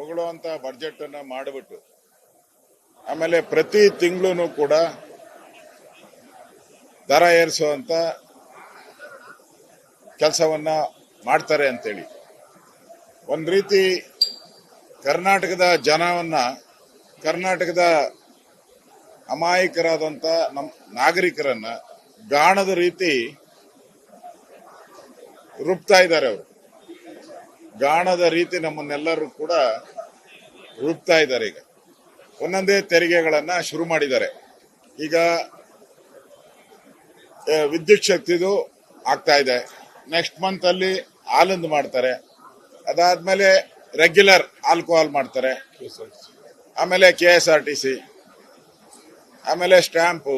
ಹೊಗಳುವಂತ budget ಅನ್ನ ಮಾಡಿಬಿಟ್ಟು ಆಮೇಲೆ ಪ್ರತಿ ತಿಂಗಳು ಕೂಡ ದರ ಏರಿಸುವಂತ ಕೆಲಸವನ್ನ ಮಾಡ್ತಾರೆ ಅಂತೇಳಿ ಒಂದ್ ರೀತಿ ಕರ್ನಾಟಕದ ಜನವನ್ನ, ಕರ್ನಾಟಕದ ಅಮಾಯಕರಾದಂತ ನಮ್ಮ ನಾಗರಿಕರನ್ನ ಗಾಣದ ರೀತಿ ರೂಪ್ತಾ ಇದ್ದಾರೆ. ಅವರು ಗಾಣದ ರೀತಿ ನಮ್ಮನ್ನೆಲ್ಲರೂ ಕೂಡ ರೂಪ್ತಾ ಇದ್ದಾರೆ. ಈಗ ಒಂದೊಂದೇ ತೆರಿಗೆಗಳನ್ನ ಶುರು ಮಾಡಿದ್ದಾರೆ. ಈಗ ವಿದ್ಯುತ್ ಶಕ್ತಿದು ಆಗ್ತಾ ಇದೆ. ನೆಕ್ಸ್ಟ್ ಮಂತ್ ಅಲ್ಲಿ ಹಾಲಂದು ಮಾಡ್ತಾರೆ. ಅದಾದ್ಮೇಲೆ ರೆಗ್ಯುಲರ್ ಆಲ್ಕೋಹಾಲ್ ಮಾಡ್ತಾರೆ. ಆಮೇಲೆ KSRTC, ಆಮೇಲೆ ಸ್ಟ್ಯಾಂಪು,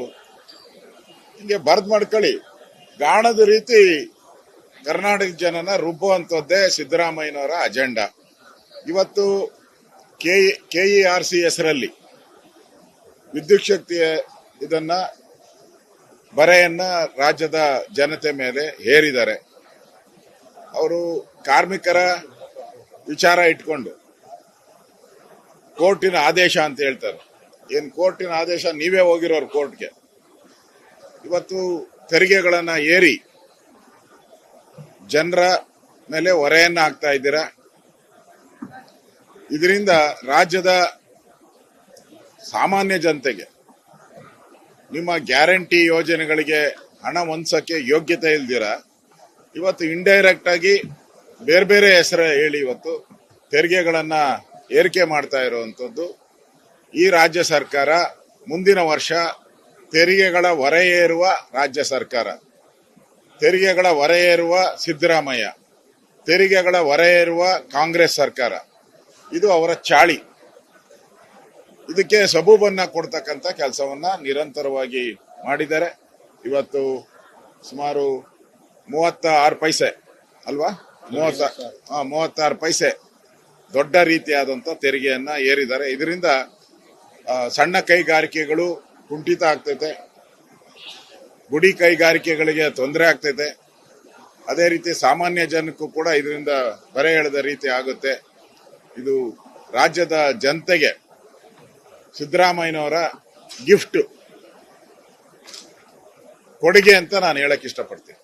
ಹಿಂಗೆ ಬರ್ದ್ ಮಾಡ್ಕೊಳ್ಳಿ. ಗಾಣದ ರೀತಿ ಕರ್ನಾಟಕ ಜನನ ರುಬ್ಬುವಂಥದ್ದೇ ಸಿದ್ದರಾಮಯ್ಯನವರ ಅಜೆಂಡಾ. ಇವತ್ತು KERC ಹೆಸರಲ್ಲಿ ವಿದ್ಯುತ್ ಶಕ್ತಿಯ ಇದನ್ನ ಬರೆಯನ್ನ ರಾಜ್ಯದ ಜನತೆ ಮೇಲೆ ಹೇರಿದ್ದಾರೆ. ಅವರು ಕಾರ್ಮಿಕರ ವಿಚಾರ ಇಟ್ಕೊಂಡು ಕೋರ್ಟಿನ ಆದೇಶ ಅಂತ ಹೇಳ್ತಾರೆ. ಏನ್ ಕೋರ್ಟಿನ ಆದೇಶ? ನೀವೇ ಹೋಗಿರೋರು ಕೋರ್ಟ್ಗೆ. ಇವತ್ತು ತೆರಿಗೆಗಳನ್ನ ಏರಿ ಜನರ ಮೇಲೆ ಹೊರೆಯನ್ನ ಹಾಕ್ತಾ ಇದ್ದೀರಾ. ಇದರಿಂದ ರಾಜ್ಯದ ಸಾಮಾನ್ಯ ಜನತೆಗೆ ನಿಮ್ಮ ಗ್ಯಾರಂಟಿ ಯೋಜನೆಗಳಿಗೆ ಹಣ ಹೊಂದಿಸಕ್ಕೆ ಯೋಗ್ಯತೆ ಇಲ್ದಿರ ಇವತ್ತು ಇಂಡೈರೆಕ್ಟ್ ಆಗಿ ಬೇರೆ ಬೇರೆ ಹೆಸರು ಹೇಳಿ ಇವತ್ತು ತೆರಿಗೆಗಳನ್ನ ಏರಿಕೆ ಮಾಡ್ತಾ ಇರುವಂತದ್ದು ಈ ರಾಜ್ಯ ಸರ್ಕಾರ. ಮುಂದಿನ ವರ್ಷ ತೆರಿಗೆಗಳ ಹೊರೆ ಏರುವ ರಾಜ್ಯ ಸರ್ಕಾರ, ತೆರಿಗೆಗಳ ಹೊರೆ ಏರುವ ಸಿದ್ದರಾಮಯ್ಯ, ತೆರಿಗೆಗಳ ಹೊರೆ ಏರುವ ಕಾಂಗ್ರೆಸ್ ಸರ್ಕಾರ, ಇದು ಅವರ ಚಾಳಿ. ಇದಕ್ಕೆ ಸಬೂಬನ್ನ ಕೊಡ್ತಕ್ಕಂಥ ಕೆಲಸವನ್ನ ನಿರಂತರವಾಗಿ ಮಾಡಿದ್ದಾರೆ. ಇವತ್ತು ಸುಮಾರು 36 ಪೈಸೆ ಅಲ್ವಾ, 36 ಪೈಸೆ ದೊಡ್ಡ ರೀತಿಯಾದಂತ ತೆರಿಗೆಯನ್ನ ಏರಿದ್ದಾರೆ. ಇದರಿಂದ ಸಣ್ಣ ಕೈಗಾರಿಕೆಗಳು ಕುಂಠಿತ ಆಗ್ತೈತೆ, ಗುಡಿ ಕೈಗಾರಿಕೆಗಳಿಗೆ ತೊಂದರೆ ಆಗ್ತೈತೆ. ಅದೇ ರೀತಿ ಸಾಮಾನ್ಯ ಜನಕ್ಕೂ ಕೂಡ ಇದರಿಂದ ಬರೆ ಎಳೆದ ರೀತಿ ಆಗುತ್ತೆ. ಇದು ರಾಜ್ಯದ ಜನತೆಗೆ ಸಿದ್ದರಾಮಯ್ಯನವರ ಗಿಫ್ಟ್ ಕೊಡುಗೆ ಅಂತ ನಾನು ಹೇಳಕ್ ಇಷ್ಟಪಡ್ತೀನಿ.